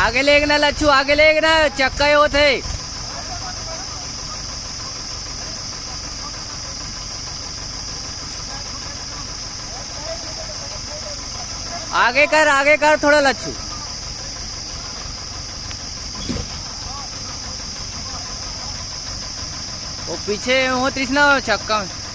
आगे लेगना लच्छू, आगे लेगना, चक्का होते। आगे कर थोड़ा लच्छू। वो पीछे हो तृष्णा चक्का में।